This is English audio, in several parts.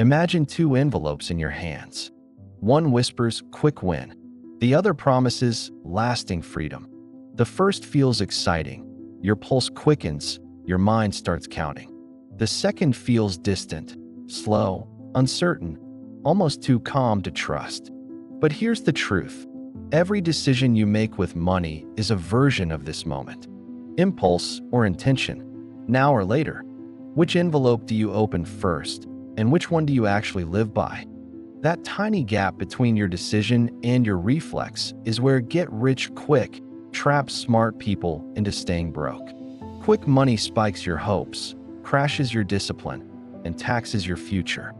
Imagine two envelopes in your hands. One whispers, "quick win." The other promises lasting freedom. The first feels exciting. Your pulse quickens, your mind starts counting. The second feels distant, slow, uncertain, almost too calm to trust. But here's the truth. Every decision you make with money is a version of this moment. Impulse or intention, now or later. Which envelope do you open first, and which one do you actually live by? That tiny gap between your decision and your reflex is where get rich quick traps smart people into staying broke. Quick money spikes your hopes, crashes your discipline, and taxes your future.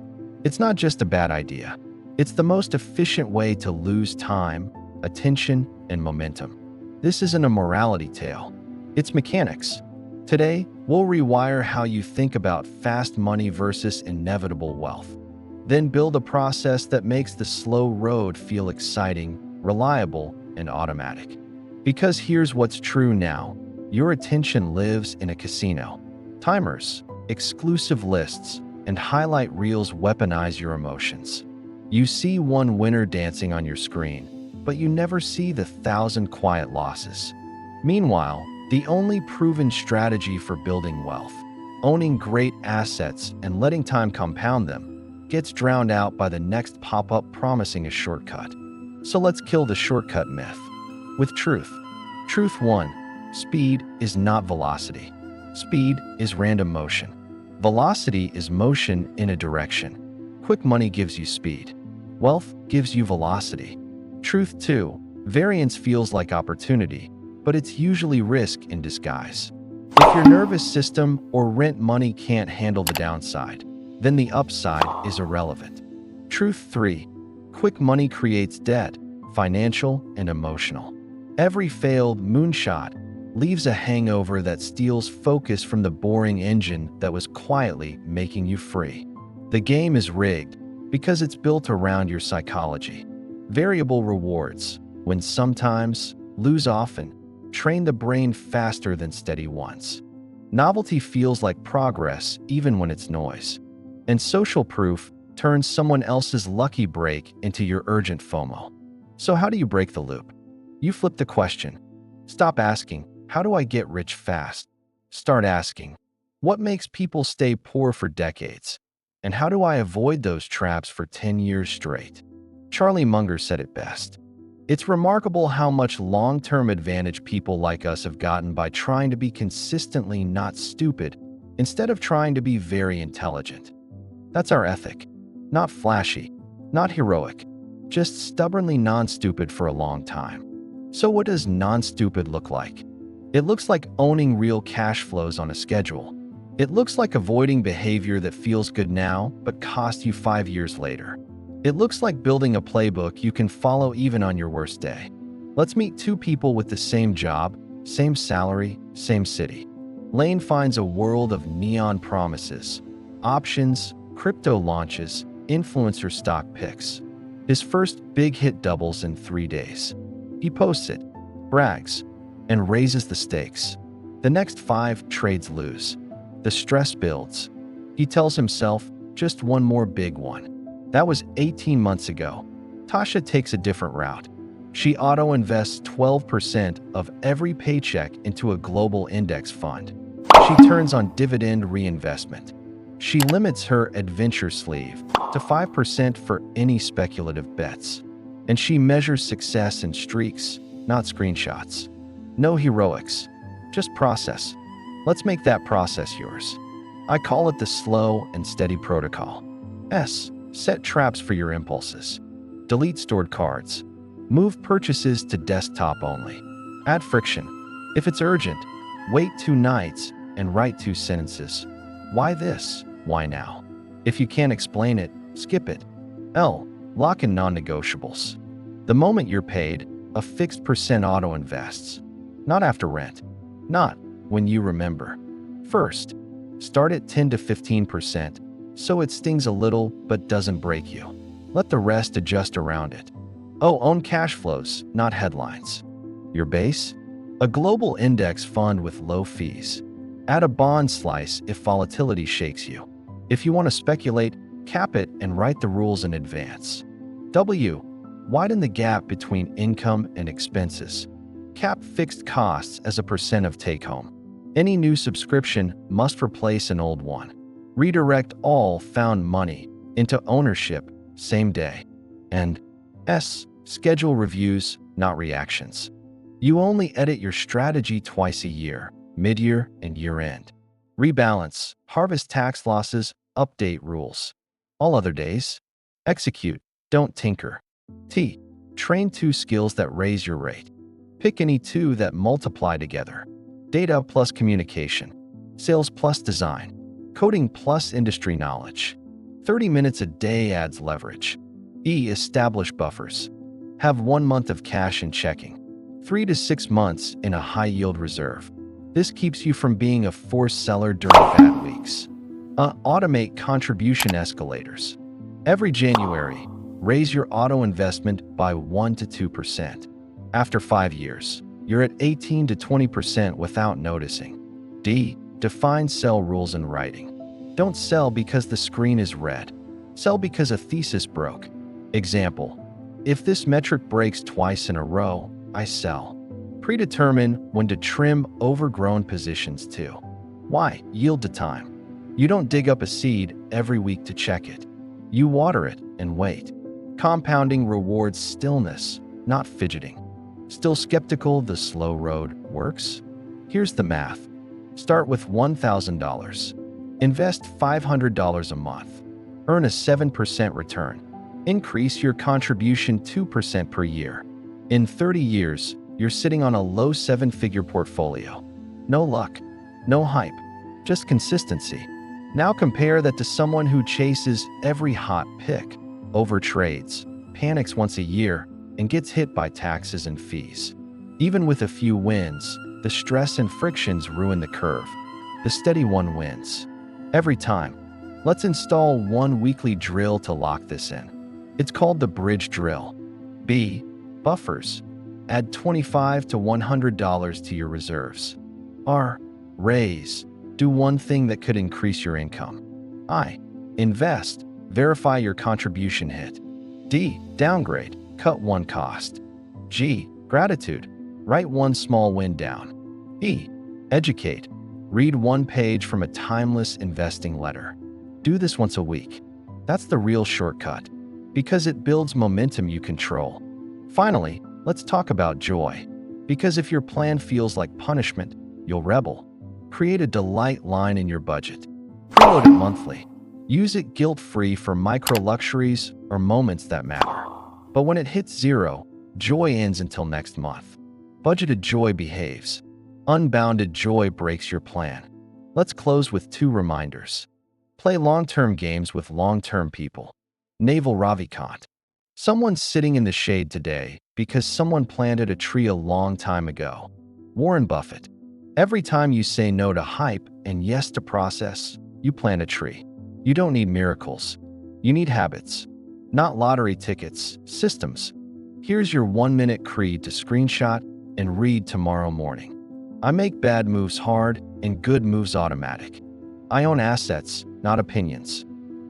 It's not just a bad idea. It's the most efficient way to lose time, attention, and momentum. This isn't a morality tale. It's mechanics. Today, we'll rewire how you think about fast money versus inevitable wealth. Then build a process that makes the slow road feel exciting, reliable, and automatic. Because here's what's true now. Your attention lives in a casino. Timers, exclusive lists, and highlight reels weaponize your emotions. You see one winner dancing on your screen, but you never see the 1,000 quiet losses. Meanwhile, the only proven strategy for building wealth, owning great assets and letting time compound them, gets drowned out by the next pop-up promising a shortcut. So let's kill the shortcut myth with truth. Truth 1. Speed is not velocity. Speed is random motion. Velocity is motion in a direction. Quick money gives you speed. Wealth gives you velocity. Truth 2. Variance feels like opportunity, but it's usually risk in disguise. If your nervous system or rent money can't handle the downside, then the upside is irrelevant. Truth 3. Quick money creates debt, financial and emotional. Every failed moonshot leaves a hangover that steals focus from the boring engine that was quietly making you free. The game is rigged because it's built around your psychology. Variable rewards, win sometimes, lose often, train the brain faster than steady ones. Novelty feels like progress even when it's noise. And social proof turns someone else's lucky break into your urgent FOMO. So how do you break the loop? You flip the question. Stop asking, "How do I get rich fast?" Start asking, "What makes people stay poor for decades? And how do I avoid those traps for 10 years straight?" Charlie Munger said it best. It's remarkable how much long-term advantage people like us have gotten by trying to be consistently not stupid instead of trying to be very intelligent. That's our ethic. Not flashy, not heroic, just stubbornly non-stupid for a long time. So what does non-stupid look like? It looks like owning real cash flows on a schedule. It looks like avoiding behavior that feels good now but costs you 5 years later. It looks like building a playbook you can follow even on your worst day. Let's meet two people with the same job, same salary, same city. Lane finds a world of neon promises, options, crypto launches, influencer stock picks. His first big hit doubles in 3 days. He posts it, brags, and raises the stakes. The next 5 trades lose. The stress builds. He tells himself, just one more big one. That was 18 months ago. Tasha takes a different route. She auto-invests 12% of every paycheck into a global index fund. She turns on dividend reinvestment. She limits her adventure sleeve to 5% for any speculative bets. And she measures success in streaks, not screenshots. No heroics, just process. Let's make that process yours. I call it the slow and steady protocol. S. Set traps for your impulses. Delete stored cards. Move purchases to desktop only. Add friction. If it's urgent, wait 2 nights and write 2 sentences. Why this? Why now? If you can't explain it, skip it. L. Lock in non-negotiables. The moment you're paid, a fixed percent auto-invests. Not after rent. Not when you remember. First, start at 10 to 15%. So it stings a little but doesn't break you. Let the rest adjust around it. Oh, own cash flows, not headlines. Your base? A global index fund with low fees. Add a bond slice if volatility shakes you. If you want to speculate, Cap it and write the rules in advance. W. Widen the gap between income and expenses. Cap fixed costs as a percent of take-home. Any new subscription must replace an old one. Redirect all found money into ownership same day. And S. Schedule reviews, not reactions. You only edit your strategy twice a year, mid-year and year-end. Rebalance, harvest tax losses, update rules. All other days, execute, don't tinker. T. Train 2 skills that raise your rate. Pick any 2 that multiply together. Data plus communication. Sales plus design. Coding plus industry knowledge. 30 minutes a day adds leverage. E. Establish buffers. Have 1 month of cash in checking. 3 to 6 months in a high-yield reserve. This keeps you from being a forced seller during bad weeks. Automate contribution escalators. Every January, raise your auto investment by 1 to 2%. After 5 years, you're at 18 to 20% without noticing. D. Define sell rules in writing. Don't sell because the screen is red. Sell because a thesis broke. Example: if this metric breaks twice in a row, I sell. Predetermine when to trim overgrown positions too. Why? Yield to time. You don't dig up a seed every week to check it. You water it and wait. Compounding rewards stillness, not fidgeting. Still skeptical the slow road works? Here's the math. Start with $1,000. Invest $500 a month. Earn a 7% return. Increase your contribution 2% per year. In 30 years, you're sitting on a low 7-figure portfolio. No luck, no hype, just consistency. Now compare that to someone who chases every hot pick, overtrades, panics once a year, and gets hit by taxes and fees. Even with a few wins, the stress and frictions ruin the curve. The steady one wins. Every time. Let's install one weekly drill to lock this in. It's called the bridge drill. B. Buffers. Add $25 to $100 to your reserves. R. Raise. Do one thing that could increase your income. I. Invest. Verify your contribution hit. D. Downgrade. Cut one cost. G. Gratitude. Write one small win down. E. Educate. Read one page from a timeless investing letter. Do this once a week. That's the real shortcut, because it builds momentum you control. Finally, let's talk about joy. Because if your plan feels like punishment, you'll rebel. Create a delight line in your budget. Preload it monthly. Use it guilt-free for micro-luxuries or moments that matter. But when it hits zero, joy ends until next month. Budgeted joy behaves. Unbounded joy breaks your plan. Let's close with 2 reminders. Play long-term games with long-term people. Naval Ravikant. Someone's sitting in the shade today because someone planted a tree a long time ago. Warren Buffett. Every time you say no to hype and yes to process, you plant a tree. You don't need miracles. You need habits. Not lottery tickets, systems. Here's your 1-minute creed to screenshot and read tomorrow morning. I make bad moves hard and good moves automatic. I own assets, not opinions.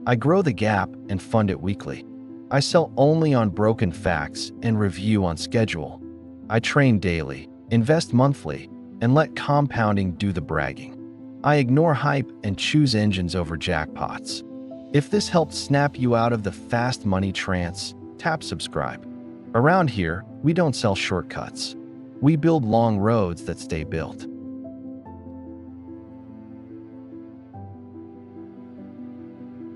I grow the gap and fund it weekly. I sell only on broken facts and review on schedule. I train daily, invest monthly, and let compounding do the bragging. I ignore hype and choose engines over jackpots. If this helped snap you out of the fast money trance, tap subscribe. Around here, we don't sell shortcuts. We build long roads that stay built.